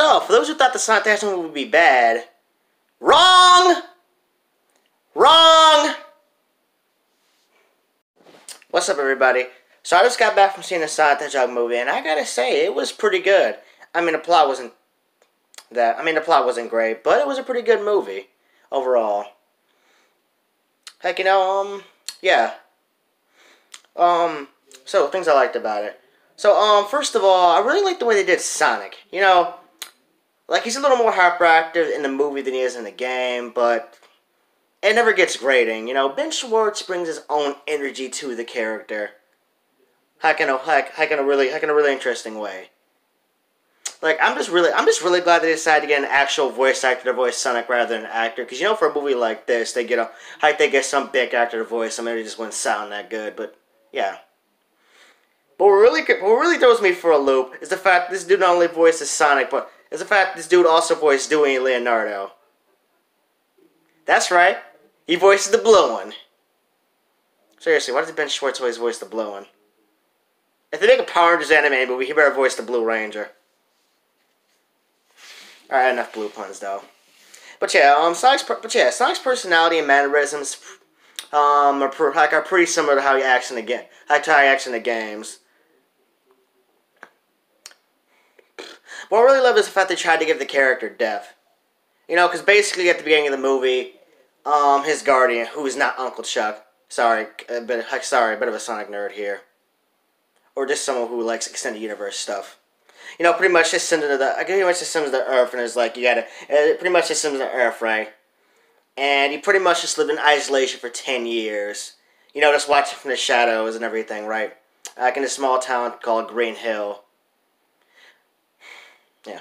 So, for those who thought the Sonic the Hedgehog movie would be bad, wrong! Wrong! What's up, everybody? So, I just got back from seeing the Sonic the Hedgehog movie, and I gotta say, it was pretty good. I mean, the plot wasn't great, but it was a pretty good movie, overall. Heck, yeah. So, things I liked about it. So, first of all, I really liked the way they did Sonic. Like, he's a little more hyperactive in the movie than he is in the game, but it never gets grating. Ben Schwartz brings his own energy to the character. Heck in a really interesting way. Like, I'm just really glad they decided to get an actual voice actor to voice Sonic rather than an actor. Because, for a movie like this, they get some big actor to voice him, maybe it just wouldn't sound that good, but, yeah. But what really throws me for a loop is the fact this dude not only voices Sonic, but is the fact this dude also voiced Dewey and Leonardo. That's right. He voices the blue one. Seriously, why does Ben Schwartz always voice the blue one? If they make a Power Rangers animated movie, he better voice the Blue Ranger. Alright, enough blue puns though. But yeah, Sonic's personality and mannerisms are pretty similar to how he acts in the games. What I really love is the fact they tried to give the character depth. Because basically at the beginning of the movie, his guardian, who is not Uncle Chuck, sorry, a bit of a Sonic nerd here, or just someone who likes extended universe stuff. Pretty much just sends him to the Earth, and is like, pretty much just sends him to Earth, right? And he pretty much just lived in isolation for 10 years. Just watching from the shadows and everything, right? Like in a small town called Green Hill. Yeah.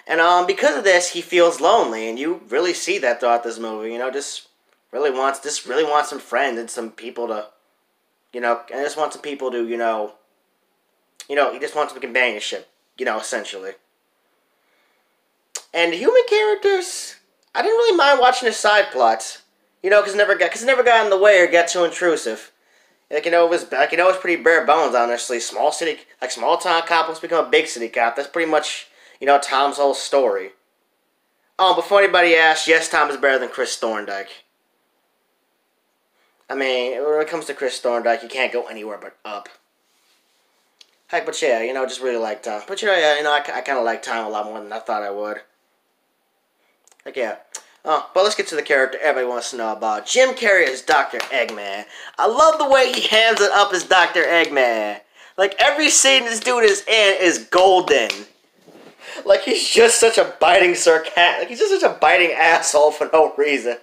And because of this, he feels lonely, and you really see that throughout this movie. Just really wants some friends and some people to, and just wants some people to, he just wants some companionship, essentially. And human characters, I didn't really mind watching the side plots, because it never got in the way or got too intrusive. Like, it was pretty bare bones, honestly. Small town cop wants to become a big city cop. That's pretty much, Tom's whole story. Oh, before anybody asks, yes, Tom is better than Chris Thorndike. I mean, when it comes to Chris Thorndike, you can't go anywhere but up. Heck, but yeah, just really like Tom. But I kind of like Tom a lot more than I thought I would. Heck yeah. But let's get to the character everybody wants to know about. Jim Carrey as Dr. Eggman. I love the way he hands it up as Dr. Eggman. Like, every scene this dude is in is golden. Like, he's just such a biting he's just such a biting asshole for no reason.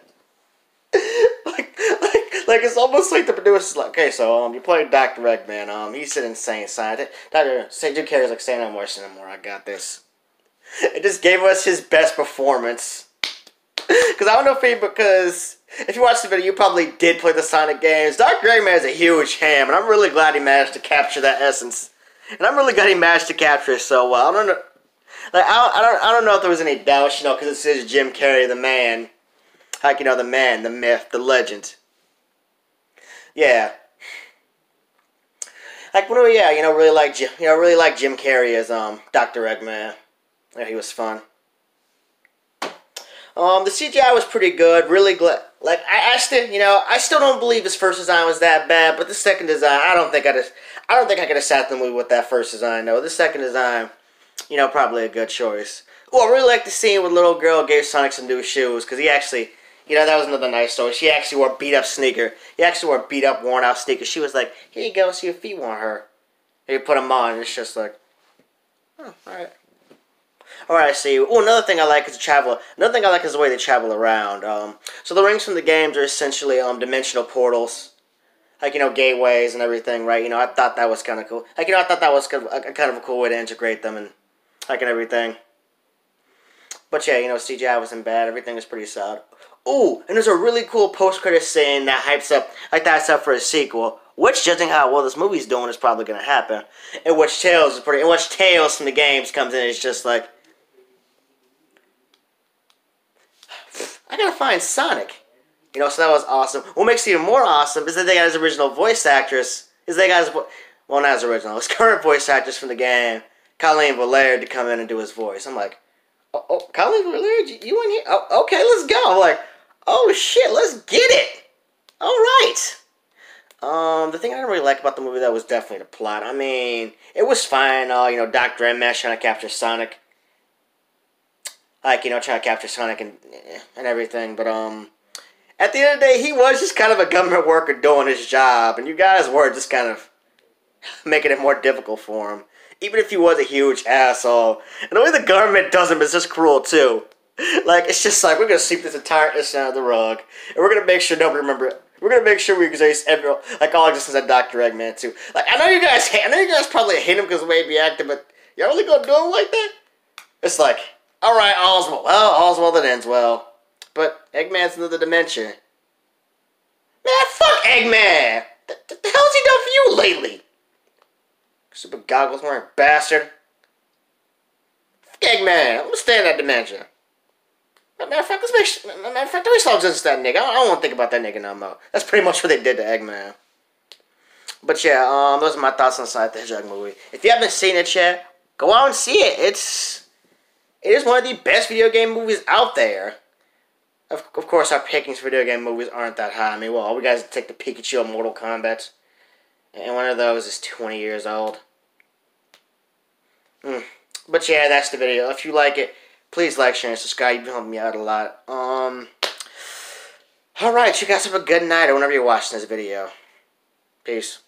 Like it's almost like the producer's like, okay, so, you played Dr. Eggman, he's an insane scientist. Jim Carrey's like, say no more, I got this. It just gave us his best performance. Because I don't know if you watched the video, you probably did play the Sonic games. Dr. Eggman is a huge ham, and I'm really glad he managed to capture that essence. And I'm really glad he managed to capture it so well. I don't know. Like, I don't know if there was any doubt, because it says Jim Carrey, the man. Like, the man, the myth, the legend. Yeah. Like, really like Jim Carrey as, Dr. Eggman. Yeah, he was fun. The CGI was pretty good, really glad. Like, I still don't believe his first design was that bad, but the second design, I don't think I could have sat the movie with that first design, though. The second design, probably a good choice. Oh, I really like the scene where the little girl gave Sonic some new shoes, because he actually, that was another nice story. She actually wore beat-up, worn-out sneakers. She was like, here you go, see your feet want her. And you put them on, and it's just like, oh, alright. Alright, I see. Oh, another thing I like is the way they travel around. So the rings from the games are essentially, dimensional portals. Like, gateways and everything, right? I thought that was kind of cool. Like, I thought that was kind of a cool way to integrate them and, and everything. But yeah, CGI wasn't bad. Everything was pretty solid. Ooh, and there's a really cool post-credit scene that hypes up for a sequel. Which, judging how well this movie's doing, is probably going to happen. In which Tails from the games comes in and is just like, I gotta find Sonic. So that was awesome. What makes it even more awesome is that they got his original voice actress. Not his original, his current voice actress from the game. Colleen Valère to come in and do his voice. I'm like, oh Colleen Valère, you in here? Oh, okay, let's go. I'm like, oh shit, let's get it. All right. The thing I didn't really like about the movie though was definitely the plot. I mean, it was fine. Dr. M-Mash trying to capture Sonic. Like, trying to capture Sonic and everything. But at the end of the day, he was just kind of a government worker doing his job, and you guys were just kind of making it more difficult for him. Even if he was a huge asshole. And the way the government does him is just cruel, too. Like, it's just like, we're going to sweep this entire issue under the rug. And we're going to make sure nobody remember it. We're going to make sure we erase all existence of Dr. Eggman, too. Like, I know you guys probably hate him because of the way he acted, but y'all really going to do him like that? It's like, alright, all's well that ends well. But Eggman's another dimension. Man, fuck Eggman! The hell's he done for you lately? Stupid goggles wearing bastard. Fuck Eggman, I'm gonna stay in that dimension. Matter of fact, let me slow just that nigga. I don't want to think about that nigga no more. That's pretty much what they did to Eggman. But yeah, those are my thoughts on Sonic the Hedgehog movie. If you haven't seen it yet, go out and see it. It is one of the best video game movies out there. Of course, our pickings for video game movies aren't that high. I mean, well, all we guys take the Pikachu of Mortal Kombat. And one of those is 20 years old. But yeah, that's the video. If you like it, please like, share, and subscribe. You've been helping me out a lot. Alright, you guys have a good night or whenever you're watching this video. Peace.